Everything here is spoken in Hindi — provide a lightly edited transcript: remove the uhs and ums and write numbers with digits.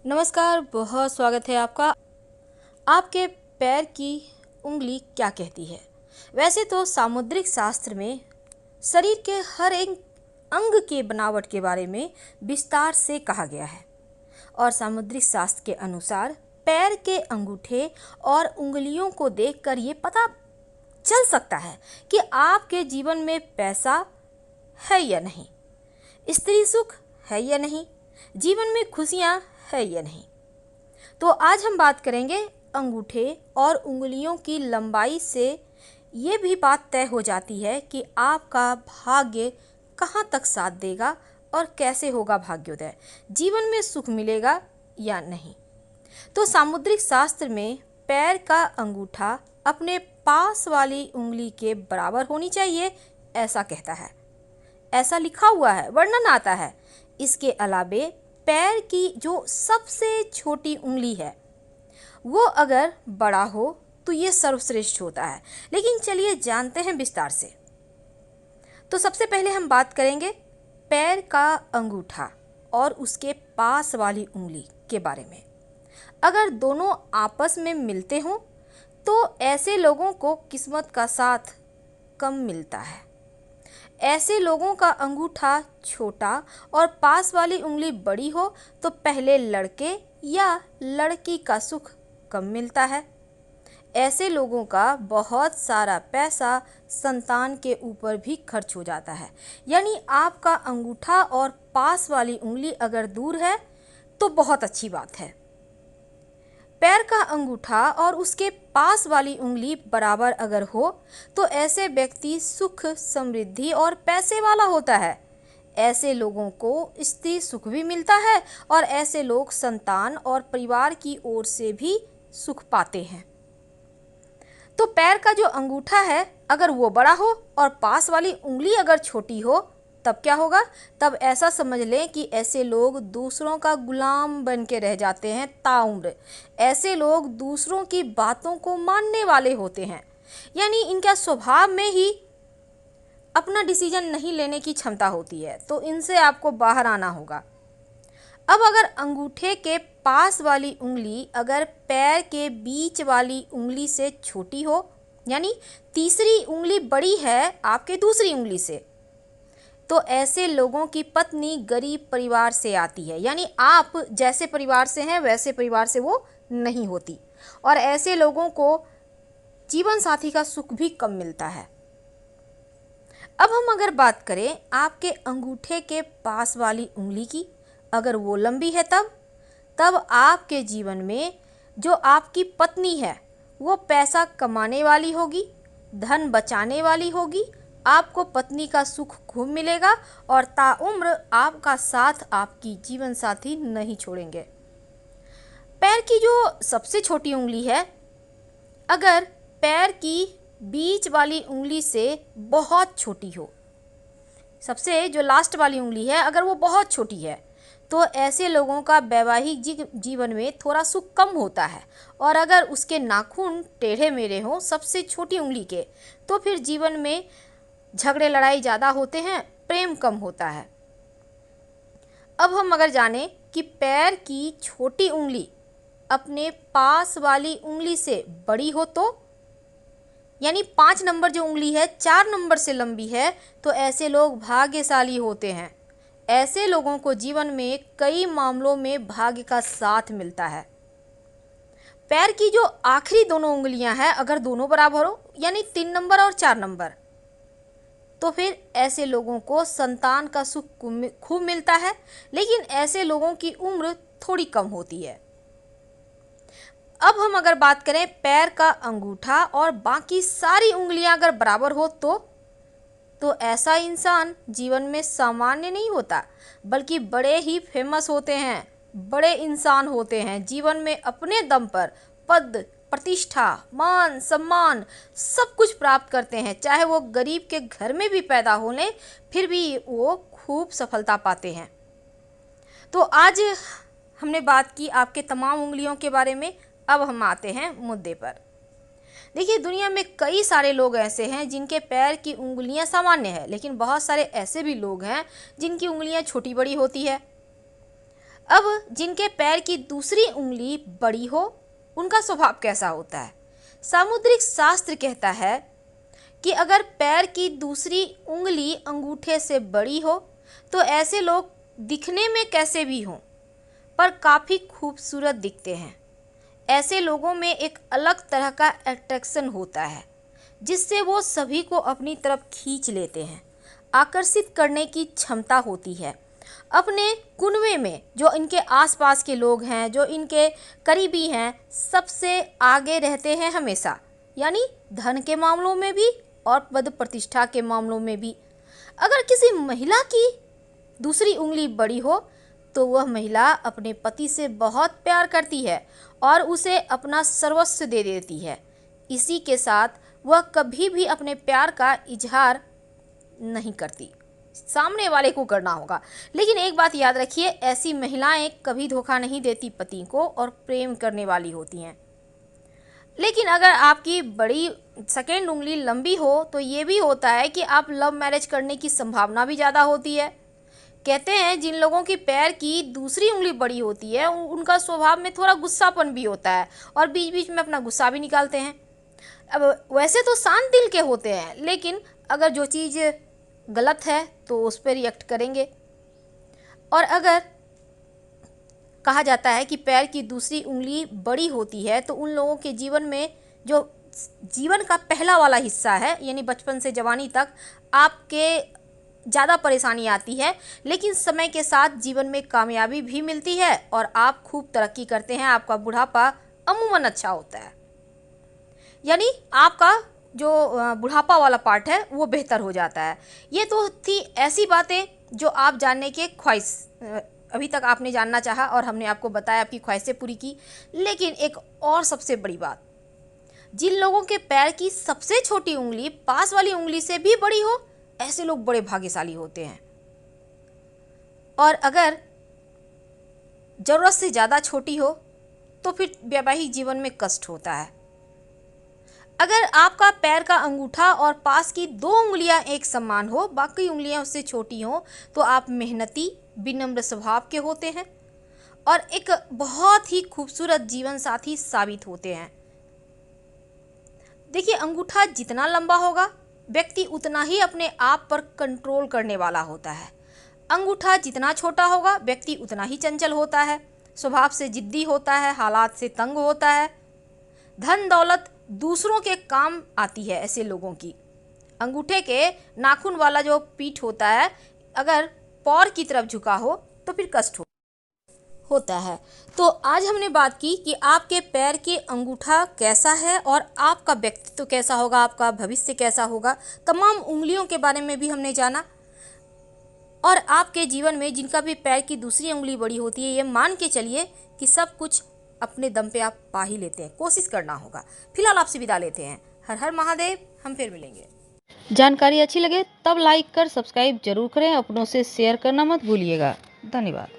नमस्कार, बहुत स्वागत है आपका। आपके पैर की उंगली क्या कहती है? वैसे तो सामुद्रिक शास्त्र में शरीर के हर एक अंग के बनावट के बारे में विस्तार से कहा गया है और सामुद्रिक शास्त्र के अनुसार पैर के अंगूठे और उंगलियों को देखकर ये पता चल सकता है कि आपके जीवन में पैसा है या नहीं, स्त्री सुख है या नहीं, जीवन में खुशियाँ है या नहीं। तो आज हम बात करेंगे अंगूठे और उंगलियों की लंबाई से ये भी बात तय हो जाती है कि आपका भाग्य कहाँ तक साथ देगा और कैसे होगा भाग्योदय, जीवन में सुख मिलेगा या नहीं। तो सामुद्रिक शास्त्र में पैर का अंगूठा अपने पास वाली उंगली के बराबर होनी चाहिए, ऐसा कहता है। ऐसा लिखा हुआ है, वर्णन आता है। इसके अलावे पैर की जो सबसे छोटी उंगली है वो अगर बड़ा हो तो ये सर्वश्रेष्ठ होता है। लेकिन चलिए जानते हैं विस्तार से। तो सबसे पहले हम बात करेंगे पैर का अंगूठा और उसके पास वाली उंगली के बारे में। अगर दोनों आपस में मिलते हों तो ऐसे लोगों को किस्मत का साथ कम मिलता है। ऐसे लोगों का अंगूठा छोटा और पास वाली उंगली बड़ी हो तो पहले लड़के या लड़की का सुख कम मिलता है। ऐसे लोगों का बहुत सारा पैसा संतान के ऊपर भी खर्च हो जाता है। यानी आपका अंगूठा और पास वाली उंगली अगर दूर है तो बहुत अच्छी बात है। पैर का अंगूठा और उसके पास वाली उंगली बराबर अगर हो तो ऐसे व्यक्ति सुख, समृद्धि और पैसे वाला होता है। ऐसे लोगों को स्त्री सुख भी मिलता है और ऐसे लोग संतान और परिवार की ओर से भी सुख पाते हैं। तो पैर का जो अंगूठा है अगर वो बड़ा हो और पास वाली उंगली अगर छोटी हो तब क्या होगा? तब ऐसा समझ लें कि ऐसे लोग दूसरों का गुलाम बन के रह जाते हैं ताउम्र। ऐसे लोग दूसरों की बातों को मानने वाले होते हैं। यानी इनका स्वभाव में ही अपना डिसीजन नहीं लेने की क्षमता होती है। तो इनसे आपको बाहर आना होगा। अब अगर अंगूठे के पास वाली उंगली अगर पैर के बीच वाली उंगली से छोटी हो, यानी तीसरी उंगली बड़ी है आपके दूसरी उंगली से, तो ऐसे लोगों की पत्नी गरीब परिवार से आती है। यानी आप जैसे परिवार से हैं वैसे परिवार से वो नहीं होती और ऐसे लोगों को जीवन साथी का सुख भी कम मिलता है। अब हम अगर बात करें आपके अंगूठे के पास वाली उंगली की, अगर वो लंबी है तब आपके जीवन में जो आपकी पत्नी है वो पैसा कमाने वाली होगी, धन बचाने वाली होगी, आपको पत्नी का सुख खूब मिलेगा और ताउम्र आपका साथ आपकी जीवन साथी नहीं छोड़ेंगे। पैर की जो सबसे छोटी उंगली है अगर पैर की बीच वाली उंगली से बहुत छोटी हो, सबसे जो लास्ट वाली उंगली है अगर वो बहुत छोटी है तो ऐसे लोगों का वैवाहिक जीवन में थोड़ा सुख कम होता है। और अगर उसके नाखून टेढ़े मेढ़े हों सबसे छोटी उंगली के तो फिर जीवन में झगड़े लड़ाई ज़्यादा होते हैं, प्रेम कम होता है। अब हम अगर जानें कि पैर की छोटी उंगली अपने पास वाली उंगली से बड़ी हो तो, यानी 5 नंबर जो उंगली है 4 नंबर से लंबी है, तो ऐसे लोग भाग्यशाली होते हैं। ऐसे लोगों को जीवन में कई मामलों में भाग्य का साथ मिलता है। पैर की जो आखिरी दोनों उंगलियां हैं अगर दोनों बराबर हो, यानी 3 नंबर और 4 नंबर, तो फिर ऐसे लोगों को संतान का सुख खूब मिलता है। लेकिन ऐसे लोगों की उम्र थोड़ी कम होती है। अब हम अगर बात करें पैर का अंगूठा और बाकी सारी उंगलियां अगर बराबर हो तो ऐसा इंसान जीवन में सामान्य नहीं होता बल्कि बड़े ही फेमस होते हैं, बड़े इंसान होते हैं। जीवन में अपने दम पर पद, प्रतिष्ठा, मान, सम्मान सब कुछ प्राप्त करते हैं। चाहे वो गरीब के घर में भी पैदा हो लें फिर भी वो खूब सफलता पाते हैं। तो आज हमने बात की आपके तमाम उंगलियों के बारे में। अब हम आते हैं मुद्दे पर। देखिए, दुनिया में कई सारे लोग ऐसे हैं जिनके पैर की उंगलियां सामान्य है, लेकिन बहुत सारे ऐसे भी लोग हैं जिनकी उंगलियां छोटी बड़ी होती है। अब जिनके पैर की दूसरी उंगली बड़ी हो, उनका स्वभाव कैसा होता है? सामुद्रिक शास्त्र कहता है कि अगर पैर की दूसरी उंगली अंगूठे से बड़ी हो तो ऐसे लोग दिखने में कैसे भी हों पर काफ़ी खूबसूरत दिखते हैं। ऐसे लोगों में एक अलग तरह का अट्रैक्शन होता है जिससे वो सभी को अपनी तरफ खींच लेते हैं। आकर्षित करने की क्षमता होती है। अपने कुनबे में जो इनके आसपास के लोग हैं, जो इनके करीबी हैं, सबसे आगे रहते हैं हमेशा, यानी धन के मामलों में भी और पद प्रतिष्ठा के मामलों में भी। अगर किसी महिला की दूसरी उंगली बड़ी हो तो वह महिला अपने पति से बहुत प्यार करती है और उसे अपना सर्वस्व दे देती है। इसी के साथ वह कभी भी अपने प्यार का इजहार नहीं करती, सामने वाले को करना होगा। लेकिन एक बात याद रखिए, ऐसी महिलाएं कभी धोखा नहीं देती पति को और प्रेम करने वाली होती हैं। लेकिन अगर आपकी बड़ी सेकेंड उंगली लंबी हो तो ये भी होता है कि आप लव मैरिज करने की संभावना भी ज़्यादा होती है। कहते हैं जिन लोगों की पैर की दूसरी उंगली बड़ी होती है उनका स्वभाव में थोड़ा गुस्सापन भी होता है और बीच बीच में अपना गुस्सा भी निकालते हैं। अब वैसे तो शांत दिल के होते हैं, लेकिन अगर जो चीज़ गलत है तो उस पर रिएक्ट करेंगे। और अगर कहा जाता है कि पैर की दूसरी उंगली बड़ी होती है तो उन लोगों के जीवन में जो जीवन का पहला वाला हिस्सा है, यानी बचपन से जवानी तक, आपके ज़्यादा परेशानी आती है, लेकिन समय के साथ जीवन में कामयाबी भी मिलती है और आप खूब तरक्की करते हैं। आपका बुढ़ापा अमूमन अच्छा होता है, यानी आपका जो बुढ़ापा वाला पार्ट है वो बेहतर हो जाता है। ये तो थी ऐसी बातें जो आप जानने के ख्वाहिश, अभी तक आपने जानना चाहा और हमने आपको बताया, आपकी ख्वाहिशें पूरी की। लेकिन एक और सबसे बड़ी बात, जिन लोगों के पैर की सबसे छोटी उंगली पास वाली उंगली से भी बड़ी हो, ऐसे लोग बड़े भाग्यशाली होते हैं। और अगर ज़रूरत से ज़्यादा छोटी हो तो फिर वैवाहिक जीवन में कष्ट होता है। अगर आपका पैर का अंगूठा और पास की 2 उंगलियां एक समान हो, बाकी उंगलियां उससे छोटी हो, तो आप मेहनती, विनम्र स्वभाव के होते हैं और एक बहुत ही खूबसूरत जीवन साथी साबित होते हैं। देखिए, अंगूठा जितना लंबा होगा व्यक्ति उतना ही अपने आप पर कंट्रोल करने वाला होता है। अंगूठा जितना छोटा होगा व्यक्ति उतना ही चंचल होता है, स्वभाव से जिद्दी होता है, हालात से तंग होता है। धन दौलत दूसरों के काम आती है ऐसे लोगों की। अंगूठे के नाखून वाला जो पीठ होता है, अगर पैर की तरफ झुका हो तो फिर कष्ट होता है। तो आज हमने बात की कि आपके पैर के अंगूठा कैसा है और आपका व्यक्तित्व कैसा होगा, आपका भविष्य कैसा होगा। तमाम उंगलियों के बारे में भी हमने जाना और आपके जीवन में जिनका भी पैर की दूसरी उंगली बड़ी होती है, ये मान के चलिए कि सब कुछ अपने दम पे आप पा ही लेते हैं, कोशिश करना होगा। फिलहाल आपसे विदा लेते हैं। हर हर महादेव। हम फिर मिलेंगे। जानकारी अच्छी लगे तब लाइक कर सब्सक्राइब जरूर करें, अपनों से शेयर करना मत भूलिएगा। धन्यवाद।